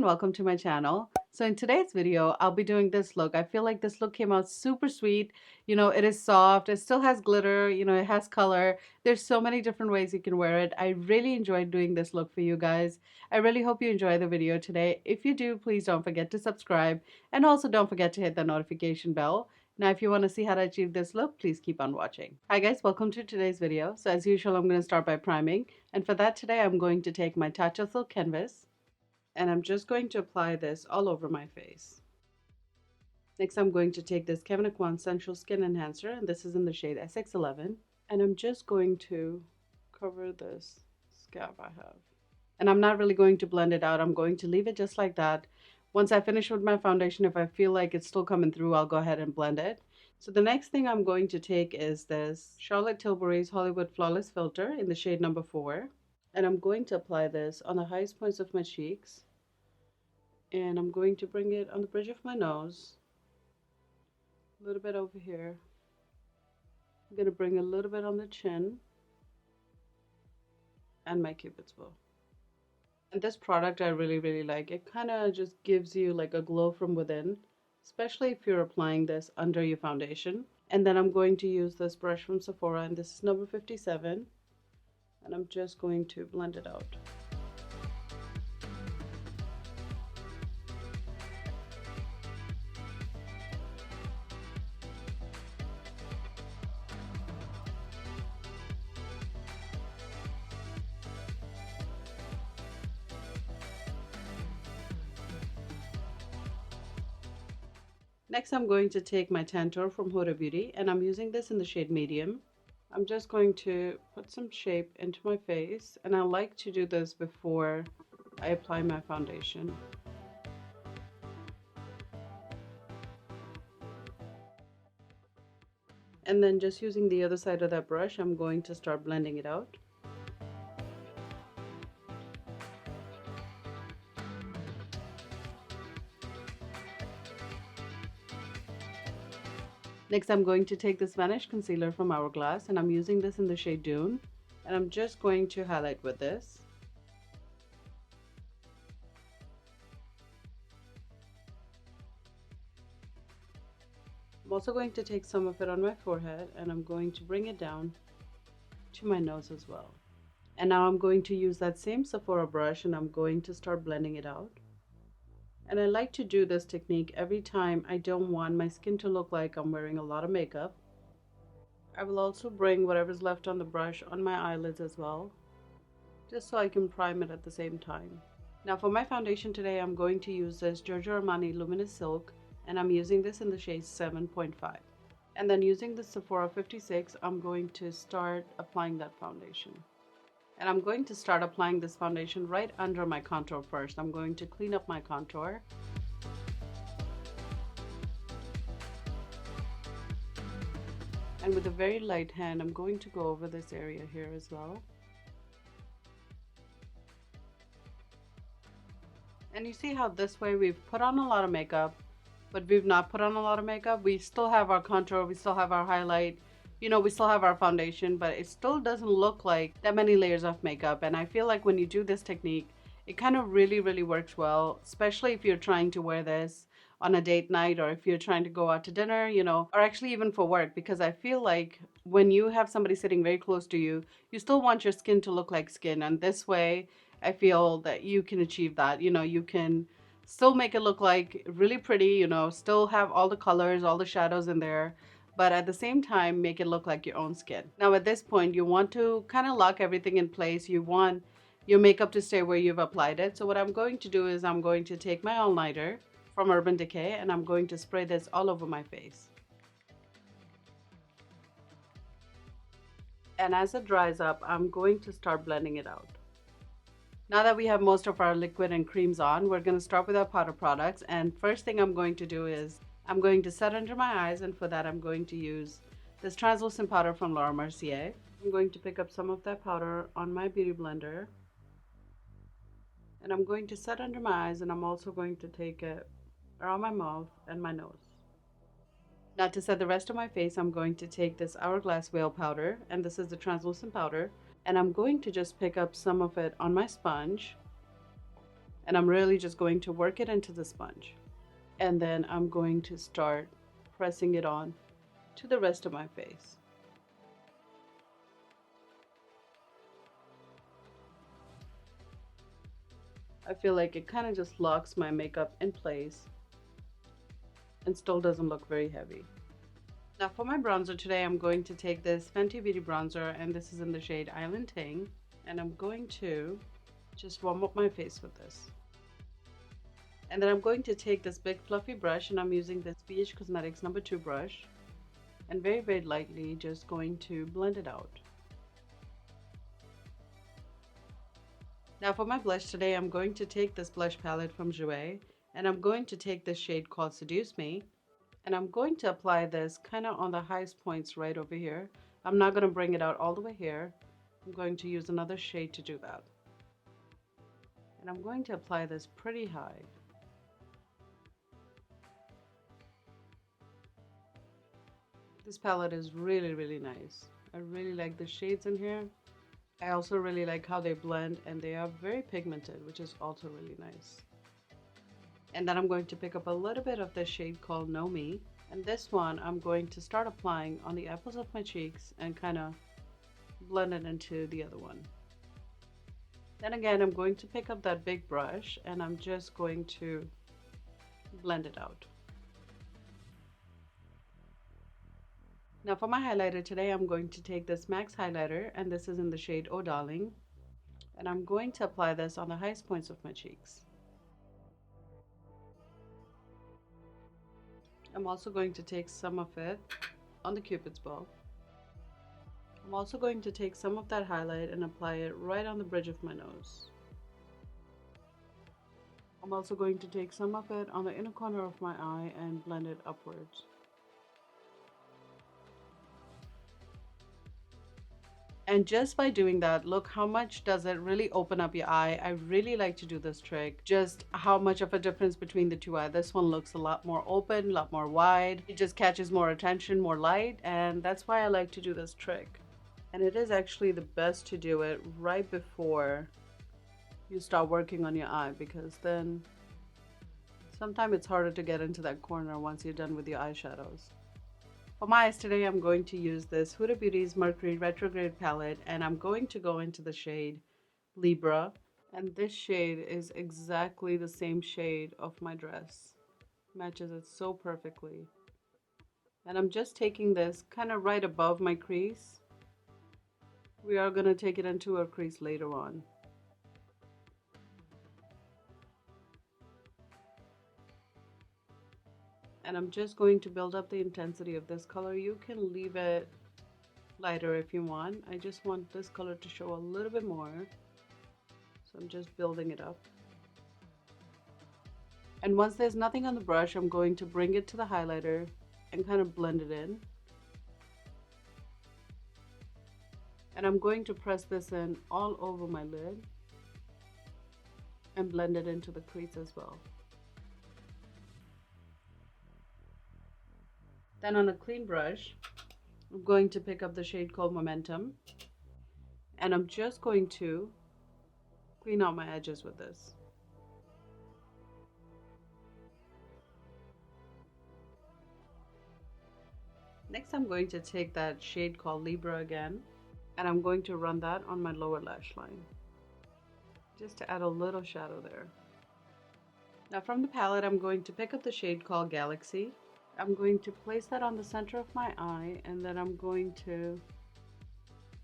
and welcome to my channel. So in today's video, I'll be doing this look. I feel like this look came out super sweet. It is soft, it still has glitter, it has color. There's so many different ways you can wear it. I really enjoyed doing this look for you guys. I really hope you enjoy the video today. If you do, please don't forget to subscribe and also don't forget to hit the notification bell. Now, if you want to see how to achieve this look, please keep on watching. Hi guys, welcome to today's video. So as usual, I'm going to start by priming. And for that today, I'm going to take my Tatcha Silk Canvas. And I'm just going to apply this all over my face. Next, I'm going to take this Kevyn Aucoin Sensual Skin Enhancer, and this is in the shade SX11. And I'm just going to cover this scab I have. And I'm not really going to blend it out. I'm going to leave it just like that. Once I finish with my foundation, if I feel like it's still coming through, I'll go ahead and blend it. So the next thing I'm going to take is this Charlotte Tilbury's Hollywood Flawless Filter in the shade number 4. And I'm going to apply this on the highest points of my cheeks. And I'm going to bring it on the bridge of my nose. A little bit over here. I'm going to bring a little bit on the chin. And my cupid's bow. And this product I really like. It kind of just gives you like a glow from within. Especially if you're applying this under your foundation. And then I'm going to use this brush from Sephora. And this is number 57. And I'm just going to blend it out. Next, I'm going to take my Tantour from Huda Beauty, and I'm using this in the shade Medium. I'm just going to put some shape into my face, and I like to do this before I apply my foundation. And then just using the other side of that brush, I'm going to start blending it out. Next, I'm going to take this Vanish Concealer from Hourglass, and I'm using this in the shade Dune. And I'm just going to highlight with this. I'm also going to take some of it on my forehead, and I'm going to bring it down to my nose as well. And now I'm going to use that same Sephora brush, and I'm going to start blending it out. And I like to do this technique every time I don't want my skin to look like I'm wearing a lot of makeup. I will also bring whatever's left on the brush on my eyelids as well, just so I can prime it at the same time. Now for my foundation today, I'm going to use this Giorgio Armani Luminous Silk, and I'm using this in the shade 7.5. And then using the Sephora 56, I'm going to start applying that foundation. And I'm going to start applying this foundation right under my contour first. I'm going to clean up my contour. And with a very light hand, I'm going to go over this area here as well. And you see how this way we've put on a lot of makeup, but we've not put on a lot of makeup. We still have our contour, we still have our highlight. We still have our foundation, but it still doesn't look like that many layers of makeup. And I feel like when you do this technique, it kind of really works well, especially if you're trying to wear this on a date night, or if you're trying to go out to dinner, or actually even for work, because I feel like when you have somebody sitting very close to you, you still want your skin to look like skin. And this way, I feel that you can achieve that. You can still make it look like really pretty, still have all the colors, all the shadows in there, but at the same time make it look like your own skin. Now at this point, you want to kind of lock everything in place. You want your makeup to stay where you've applied it. So what I'm going to do is I'm going to take my all-nighter from Urban Decay, and I'm going to spray this all over my face. And as it dries up, I'm going to start blending it out. Now that we have most of our liquid and creams on, we're going to start with our powder products. And first thing I'm going to do is I'm going to set under my eyes, and for that I'm going to use this translucent powder from Laura Mercier. I'm going to pick up some of that powder on my beauty blender, and I'm going to set under my eyes, and I'm also going to take it around my mouth and my nose. Now to set the rest of my face, I'm going to take this Hourglass Veil powder, and this is the translucent powder, and I'm going to just pick up some of it on my sponge And I'm really just going to work it into the sponge. And then I'm going to start pressing it on to the rest of my face. I feel like it kind of just locks my makeup in place and still doesn't look very heavy. Now for my bronzer today, I'm going to take this Fenty Beauty bronzer, and this is in the shade Island Tang. And I'm going to just warm up my face with this. And then I'm going to take this big fluffy brush, and I'm using this BH Cosmetics number 2 brush. And very, very lightly just going to blend it out. Now for my blush today, I'm going to take this blush palette from Jouer, and I'm going to take this shade called Seduce Me. And I'm going to apply this kind of on the highest points right over here. I'm not going to bring it out all the way here. I'm going to use another shade to do that. And I'm going to apply this pretty high. This palette is really, really nice. I really like the shades in here. I also really like how they blend, and they are very pigmented, which is also really nice. And then I'm going to pick up a little bit of this shade called Know Me. And this one I'm going to start applying on the apples of my cheeks and kind of blend it into the other one. Then again, I'm going to pick up that big brush, and I'm just going to blend it out. Now for my highlighter today, I'm going to take this MAC highlighter, and this is in the shade Oh Darling. And I'm going to apply this on the highest points of my cheeks. I'm also going to take some of it on the Cupid's bow. I'm also going to take some of that highlight and apply it right on the bridge of my nose. I'm also going to take some of it on the inner corner of my eye and blend it upwards. And just by doing that, look how much does it really open up your eye. I really like to do this trick. Just how much of a difference between the two eyes. This one looks a lot more open, a lot more wide. It just catches more attention, more light, and that's why I like to do this trick. And it is actually the best to do it right before you start working on your eye, because then sometimes it's harder to get into that corner once you're done with your eyeshadows. For my eyes today, I'm going to use this Huda Beauty's Mercury Retrograde palette, and I'm going to go into the shade Libra. And this shade is exactly the same shade of my dress. Matches it so perfectly. And I'm just taking this kind of right above my crease. We are going to take it into a crease later on. And I'm just going to build up the intensity of this color. You can leave it lighter if you want. I just want this color to show a little bit more. So I'm just building it up. And once there's nothing on the brush, I'm going to bring it to the highlighter and kind of blend it in. And I'm going to press this in all over my lid and blend it into the crease as well. Then on a clean brush, I'm going to pick up the shade called Momentum, and I'm just going to clean out my edges with this. Next, I'm going to take that shade called Libra again, and I'm going to run that on my lower lash line, just to add a little shadow there. Now from the palette, I'm going to pick up the shade called Galaxy. I'm going to place that on the center of my eye, and then I'm going to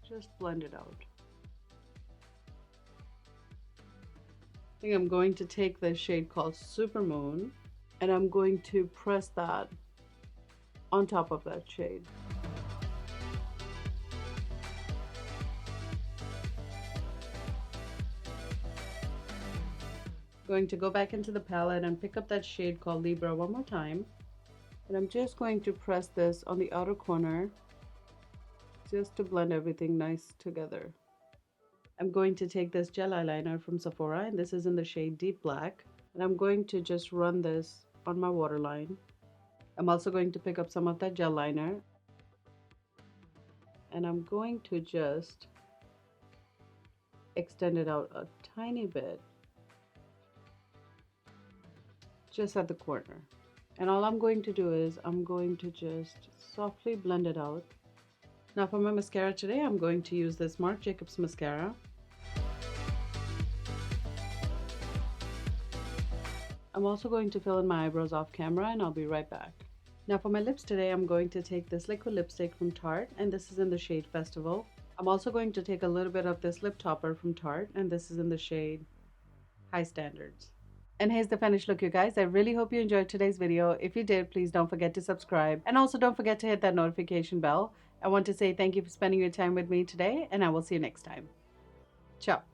just blend it out. I think I'm going to take this shade called Supermoon, and I'm going to press that on top of that shade. Going to go back into the palette and pick up that shade called Libra one more time. And I'm just going to press this on the outer corner just to blend everything nice together. I'm going to take this gel eyeliner from Sephora, and this is in the shade Deep Black. And I'm going to just run this on my waterline. I'm also going to pick up some of that gel liner. And I'm going to just extend it out a tiny bit. just at the corner. And all I'm going to do is I'm going to just softly blend it out. Now for my mascara today, I'm going to use this Marc Jacobs mascara. I'm also going to fill in my eyebrows off camera, and I'll be right back. Now for my lips today, I'm going to take this liquid lipstick from Tarte, and this is in the shade Festival. I'm also going to take a little bit of this lip topper from Tarte, and this is in the shade High Standards. And here's the finished look, you guys. I really hope you enjoyed today's video. If you did, please don't forget to subscribe. And also don't forget to hit that notification bell. I want to say thank you for spending your time with me today, and I will see you next time. Ciao.